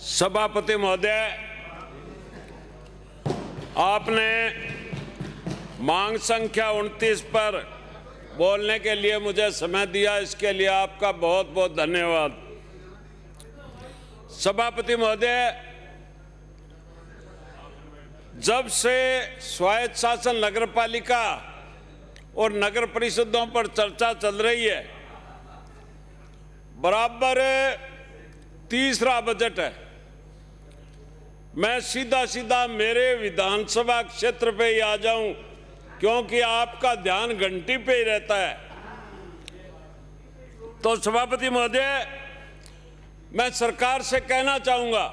सभापति महोदय, आपने मांग संख्या 29 पर बोलने के लिए मुझे समय दिया, इसके लिए आपका बहुत बहुत धन्यवाद। सभापति महोदय, जब से स्वायत्त शासन नगरपालिका और नगर परिषदों पर चर्चा चल रही है, बराबर तीसरा बजट है, मैं सीधा मेरे विधानसभा क्षेत्र पे ही आ जाऊं, क्योंकि आपका ध्यान घंटी पे ही रहता है। तो सभापति महोदय, मैं सरकार से कहना चाहूंगा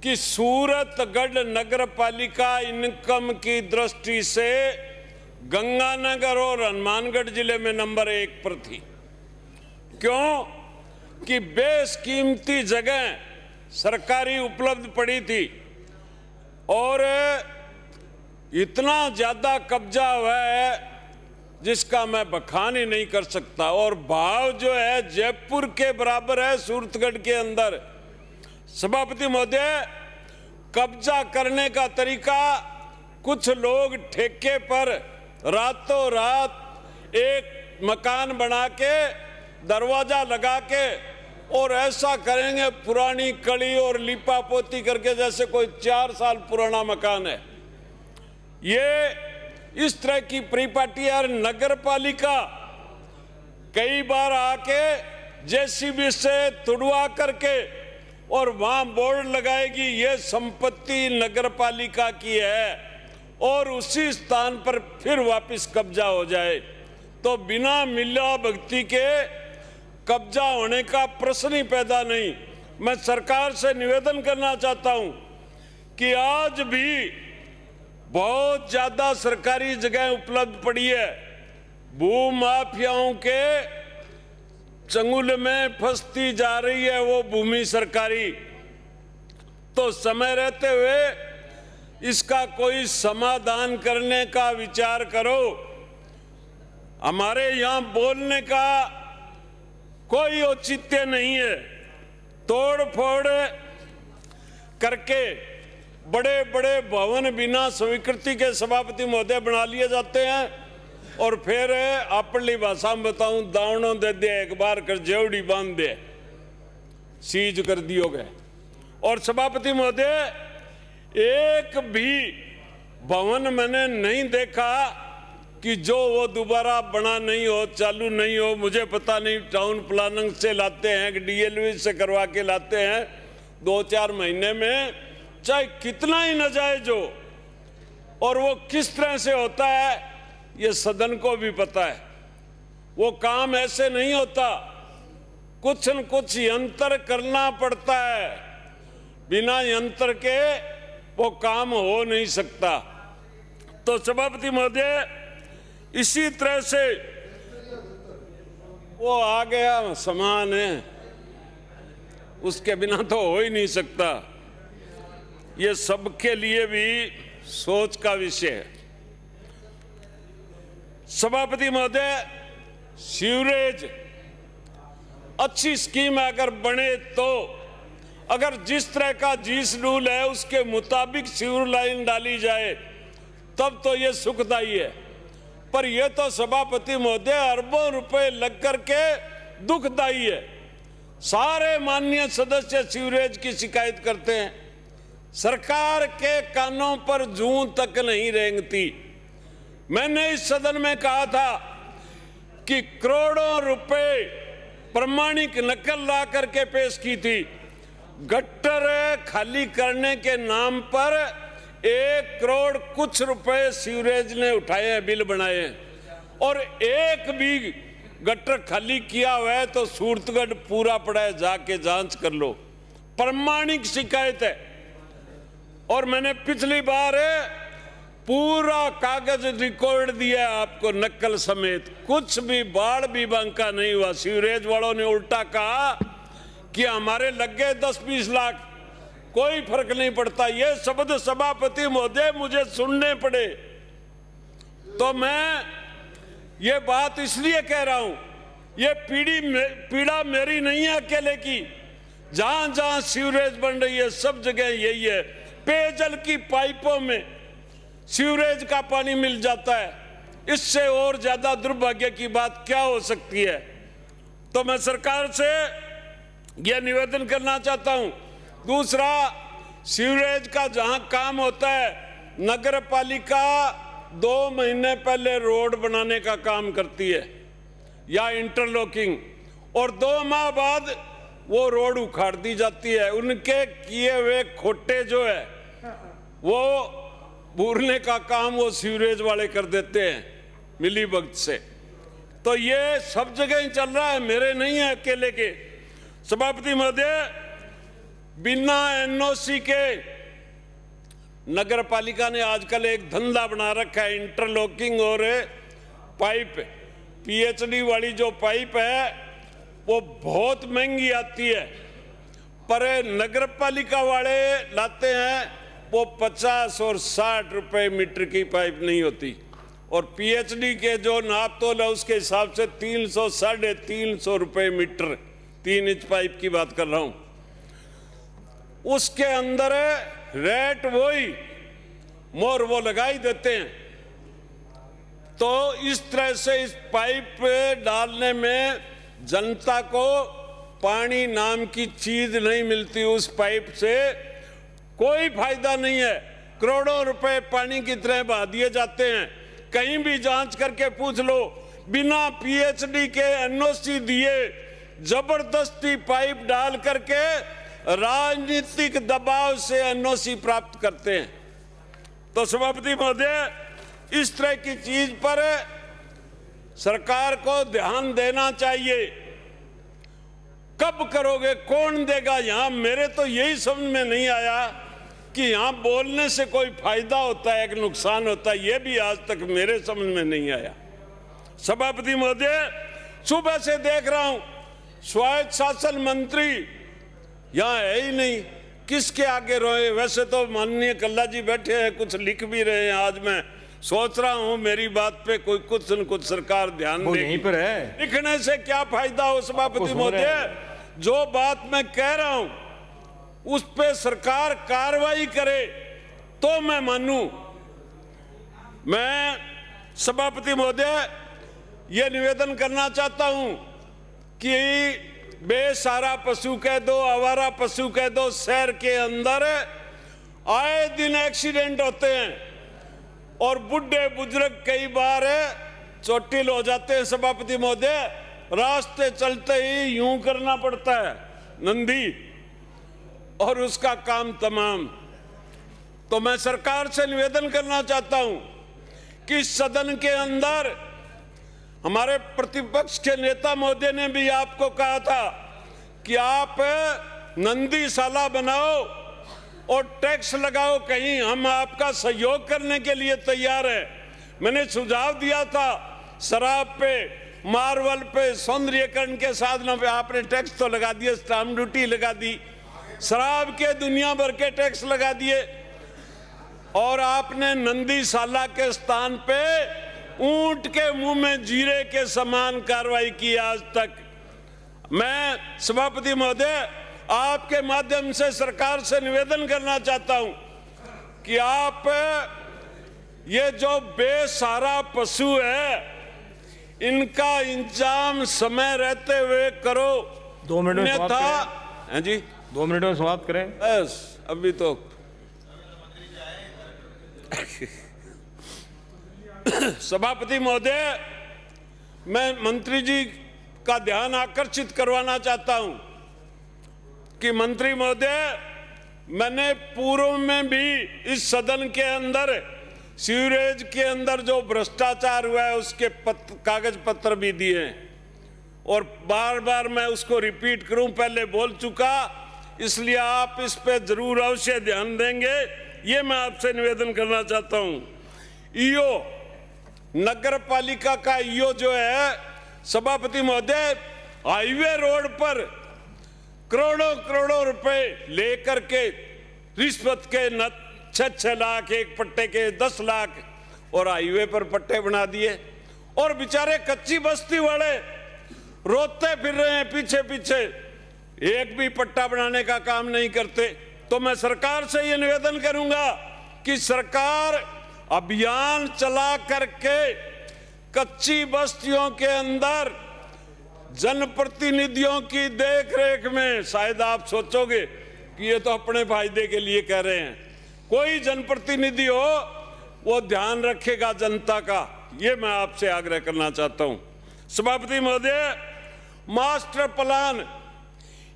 कि सूरतगढ़ नगरपालिका इनकम की दृष्टि से गंगानगर और हनुमानगढ़ जिले में नंबर 1 पर थी। क्यों कि बेशकीमती जगह सरकारी उपलब्ध पड़ी थी और इतना ज्यादा कब्जा हुआ है जिसका मैं बखान ही नहीं कर सकता, और भाव जो है जयपुर के बराबर है सूरतगढ़ के अंदर। सभापति महोदय, कब्जा करने का तरीका, कुछ लोग ठेके पर रातों रात एक मकान बना के दरवाजा लगा के और ऐसा करेंगे पुरानी कड़ी और लिपा पोती करके जैसे कोई 4 साल पुराना मकान है। ये इस तरह की परिपाटी और नगर पालिका कई बार आके जेसीबी से तुड़वा करके और वहां बोर्ड लगाएगी ये संपत्ति नगर पालिका की है, और उसी स्थान पर फिर वापस कब्जा हो जाए। तो बिना मिला भक्ति के कब्जा होने का प्रश्न ही पैदा नहीं। मैं सरकार से निवेदन करना चाहता हूं कि आज भी बहुत ज्यादा सरकारी जगह उपलब्ध पड़ी है, भूमाफियाओं के चंगुल में फंसती जा रही है वो भूमि सरकारी। तो समय रहते हुए इसका कोई समाधान करने का विचार करो। हमारे यहां बोलने का कोई औचित्य नहीं है। तोड़ फोड़ करके बड़े बड़े भवन बिना स्वीकृति के सभापति महोदय बना लिए जाते हैं, और फिर अपनी भाषा में बताऊं, दावनों दे दे एक बार कर जेवड़ी बांध दे, सीज कर दियो गए। और सभापति महोदय, एक भी भवन मैंने नहीं देखा कि जो वो दोबारा बना नहीं हो, चालू नहीं हो। मुझे पता नहीं, टाउन प्लानिंग से लाते हैं कि डीएलवी से करवा के लाते हैं 2-4 महीने में, चाहे कितना ही नाजायज हो, और वो किस तरह से होता है ये सदन को भी पता है। वो काम ऐसे नहीं होता, कुछ न कुछ यंत्र करना पड़ता है, बिना यंत्र के वो काम हो नहीं सकता। तो सभापति महोदय, इसी तरह से वो आ गया सामान है, उसके बिना तो हो ही नहीं सकता। ये सबके लिए भी सोच का विषय है। सभापति महोदय, सीवरेज अच्छी स्कीम है, अगर बने तो, अगर जिस तरह का जीस रूल है उसके मुताबिक सीवर लाइन डाली जाए तब तो ये सुखदायी है। पर यह तो सभापति महोदय अरबों रुपए लग करके दुखदायी है। सारे माननीय सदस्य सीवरेज की शिकायत करते हैं, सरकार के कानों पर जूं तक नहीं रेंगती। मैंने इस सदन में कहा था कि करोड़ों रुपए प्रमाणिक नकल ला करके पेश की थी। गट्टर खाली करने के नाम पर 1 करोड़ कुछ रुपए सीवरेज ने उठाए हैं, बिल बनाए हैं, और एक भी गट्टर खाली किया हुआ है तो सूरतगढ़ पूरा पड़ा है, जाके जांच कर लो, प्रमाणिक शिकायत है। और मैंने पिछली बार पूरा कागज रिकॉर्ड दिया आपको नकल समेत, कुछ भी बाढ़ भी बांका नहीं हुआ। सीवरेज वालों ने उल्टा कहा कि हमारे लग गए 10-20 लाख, कोई फर्क नहीं पड़ता। ये शब्द सभापति महोदय मुझे सुनने पड़े। तो मैं ये बात इसलिए कह रहा हूं, ये पीड़ा मेरी नहीं है अकेले की। जहां जहां सीवरेज बन रही है सब जगह यही है। पेयजल की पाइपों में सीवरेज का पानी मिल जाता है। इससे और ज्यादा दुर्भाग्य की बात क्या हो सकती है। तो मैं सरकार से यह निवेदन करना चाहता हूं। दूसरा, सीवरेज का जहां काम होता है, नगर पालिका 2 महीने पहले रोड बनाने का काम करती है या इंटरलॉकिंग, और 2 माह बाद वो रोड उखाड़ दी जाती है। उनके किए हुए खोटे जो है वो भूरने का काम वो सीवरेज वाले कर देते हैं मिली भगत से। तो ये सब जगह ही चल रहा है, मेरे नहीं है अकेले के। सभापति महोदय, बिना एनओसी के नगर पालिका ने आजकल एक धंधा बना रखा है, इंटरलॉकिंग और पाइप। पीएचडी वाली जो पाइप है वो बहुत महंगी आती है, पर नगर पालिका वाले लाते हैं वो 50 और 60 रुपए मीटर की पाइप नहीं होती, और पीएचडी के जो नाप तोल है उसके हिसाब से 300 साढ़े 300 रुपए मीटर, 3 इंच पाइप की बात कर रहा हूं। उसके अंदर रेट वही मोर वो लगा ही देते हैं। तो इस तरह से इस पाइप डालने में जनता को पानी नाम की चीज नहीं मिलती। उस पाइप से कोई फायदा नहीं है। करोड़ों रुपए पानी की तरह बहा दिए जाते हैं। कहीं भी जांच करके पूछ लो, बिना पीएचडी के एनओसी दिए जबरदस्ती पाइप डाल करके राजनीतिक दबाव से एनओसी प्राप्त करते हैं। तो सभापति महोदय, इस तरह की चीज पर सरकार को ध्यान देना चाहिए। कब करोगे, कौन देगा? यहां मेरे तो यही समझ में नहीं आया कि यहां बोलने से कोई फायदा होता है कि नुकसान होता है, यह भी आज तक मेरे समझ में नहीं आया। सभापति महोदय, सुबह से देख रहा हूं स्वायत्त शासन मंत्री यहां है ही नहीं, किसके आगे रोए? वैसे तो माननीय कल्ला जी बैठे हैं, कुछ लिख भी रहे हैं। आज मैं सोच रहा हूं मेरी बात पे कोई कुछ न कुछ सरकार ध्यान दे। यहीं पर है, लिखने से क्या फायदा हो सभापति महोदय? जो बात मैं कह रहा हूं उस पे सरकार कार्रवाई करे तो मैं मानूं। मैं सभापति महोदय ये निवेदन करना चाहता हूं कि बेसहारा पशु कह दो, आवारा पशु कह दो, शहर के अंदर आए दिन एक्सीडेंट होते हैं और बुढ़े बुजुर्ग कई बार चोटिल हो जाते हैं। सभापति महोदय, रास्ते चलते ही यूं करना पड़ता है नंदी और उसका काम तमाम। तो मैं सरकार से निवेदन करना चाहता हूं कि सदन के अंदर हमारे प्रतिपक्ष के नेता महोदय ने भी आपको कहा था कि आप नंदीशाला बनाओ और टैक्स लगाओ, कहीं हम आपका सहयोग करने के लिए तैयार है। मैंने सुझाव दिया था शराब पे, मार्बल पे, सौंदर्यीकरण के साधनों पे आपने टैक्स तो लगा दिए, स्टाम्प ड्यूटी लगा दी, शराब के दुनिया भर के टैक्स लगा दिए, और आपने नंदीशाला के स्थान पे ऊंट के मुंह में जीरे के समान कार्रवाई की आज तक। मैं सभापति महोदय आपके माध्यम से सरकार से निवेदन करना चाहता हूं कि आप ये जो बेसहारा पशु है इनका इंतजाम समय रहते हुए करो। 2 मिनट में समाप्त करें। हैं जी, 2 मिनट में समाप्त करें। बस अभी तो सभापति महोदय, मैं मंत्री जी का ध्यान आकर्षित करवाना चाहता हूं कि मंत्री महोदय, मैंने पूर्व में भी इस सदन के अंदर सीवरेज के अंदर जो भ्रष्टाचार हुआ है उसके कागज पत्र भी दिए हैं, और बार बार मैं उसको रिपीट करूं, पहले बोल चुका, इसलिए आप इस पे जरूर अवश्य ध्यान देंगे, ये मैं आपसे निवेदन करना चाहता हूं। ईओ, नगर पालिका का ईओ जो है सभापति महोदय, हाईवे रोड पर करोड़ों करोड़ों रुपए लेकर के रिश्वत के 6-6 लाख एक पट्टे के, 10 लाख, और हाईवे पर पट्टे बना दिए, और बेचारे कच्ची बस्ती वाले रोते फिर रहे हैं पीछे पीछे। एक भी पट्टा बनाने का काम नहीं करते। तो मैं सरकार से ये निवेदन करूंगा कि सरकार अभियान चला करके कच्ची बस्तियों के अंदर जनप्रतिनिधियों की देखरेख में, शायद आप सोचोगे कि ये तो अपने फायदे के लिए कह रहे हैं, कोई जनप्रतिनिधि हो वो ध्यान रखेगा जनता का, ये मैं आपसे आग्रह करना चाहता हूं। सभापति महोदय, मास्टर प्लान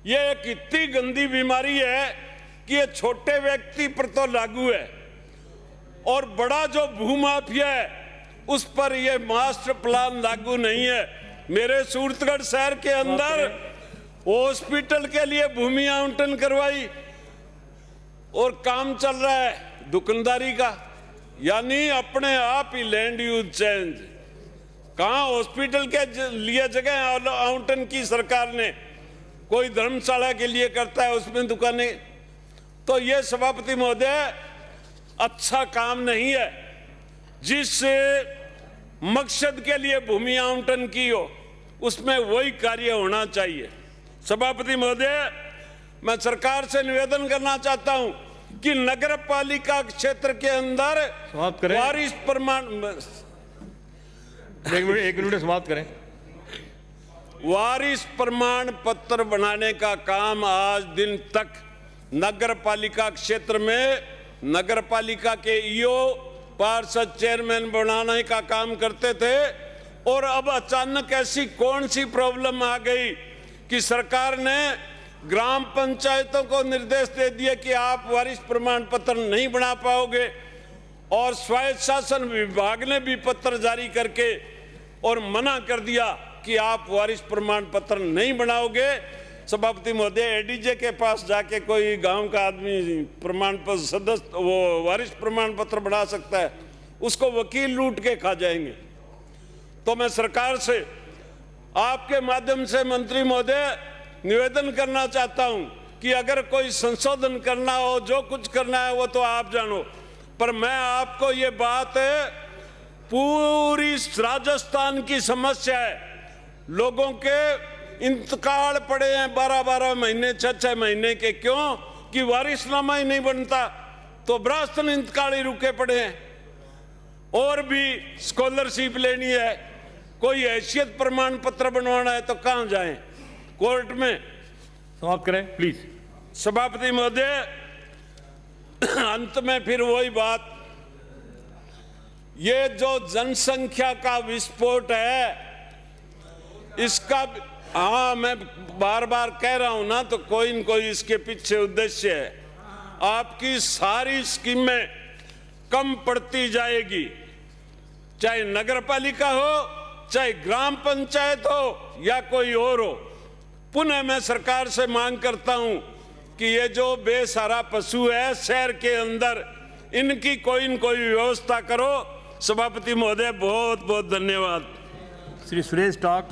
ये एक इतनी गंदी बीमारी है कि ये छोटे व्यक्ति पर तो लागू है और बड़ा जो भूमाफिया है उस पर ये मास्टर प्लान लागू नहीं है। मेरे सूरतगढ़ शहर के अंदर हॉस्पिटल के लिए भूमि आवंटन करवाई और काम चल रहा है दुकानदारी का, यानी अपने आप ही लैंड यूज चेंज। कहाँ हॉस्पिटल के लिए जगह आवंटन की सरकार ने, कोई धर्मशाला के लिए करता है उसमें दुकानें। तो ये सभापति महोदय अच्छा काम नहीं है। जिस मकसद के लिए भूमि आवंटन की हो उसमें वही कार्य होना चाहिए। सभापति महोदय, मैं सरकार से निवेदन करना चाहता हूं कि नगर पालिका क्षेत्र के अंदर समाप्त करें। वारिस प्रमाण, एक मिनट में समाप्त करें। वारिस प्रमाण पत्र बनाने का काम आज दिन तक नगर पालिका क्षेत्र में नगर पालिका के ईओ, पार्षद, चेयरमैन बनाने का काम करते थे और अब अचानक ऐसी कौन सी प्रॉब्लम आ गई कि सरकार ने ग्राम पंचायतों को निर्देश दे दिया कि आप वारिस प्रमाण पत्र नहीं बना पाओगे और स्वायत्त शासन विभाग ने भी पत्र जारी करके और मना कर दिया कि आप वारिस प्रमाण पत्र नहीं बनाओगे। सभापति महोदय, एडीजे के पास जाके कोई गांव का आदमी प्रमाण पत्र सदस्य वो वारिस प्रमाण पत्र बना सकता है, उसको वकील लूट के खा जाएंगे। तो मैं सरकार से आपके माध्यम से मंत्री महोदय निवेदन करना चाहता हूं कि अगर कोई संशोधन करना हो, जो कुछ करना है वो तो आप जानो, पर मैं आपको ये बात पूरी राजस्थान की समस्या है। लोगों के इंतकाल पड़े हैं 12-12 महीने, 6-6 महीने के, क्यों कि वारिसनामा ही नहीं बनता, तो विरासतन इंतकाल ही रुके पड़े हैं। और भी स्कॉलरशिप लेनी है, कोई हैसियत प्रमाण पत्र बनवाना है तो कहां जाएं? कोर्ट में। समाप्त करें प्लीज। सभापति महोदय, अंत में फिर वही बात, ये जो जनसंख्या का विस्फोट है इसका, हाँ मैं बार बार कह रहा हूं ना, तो कोई न कोई इसके पीछे उद्देश्य है। आपकी सारी स्कीमें कम पड़ती जाएगी, चाहे नगर पालिका हो, चाहे ग्राम पंचायत हो या कोई और हो। पुनः मैं सरकार से मांग करता हूं कि ये जो बेसहारा पशु है शहर के अंदर, इनकी कोई न कोई व्यवस्था करो। सभापति महोदय, बहुत बहुत धन्यवाद। श्री सुरेश टाक।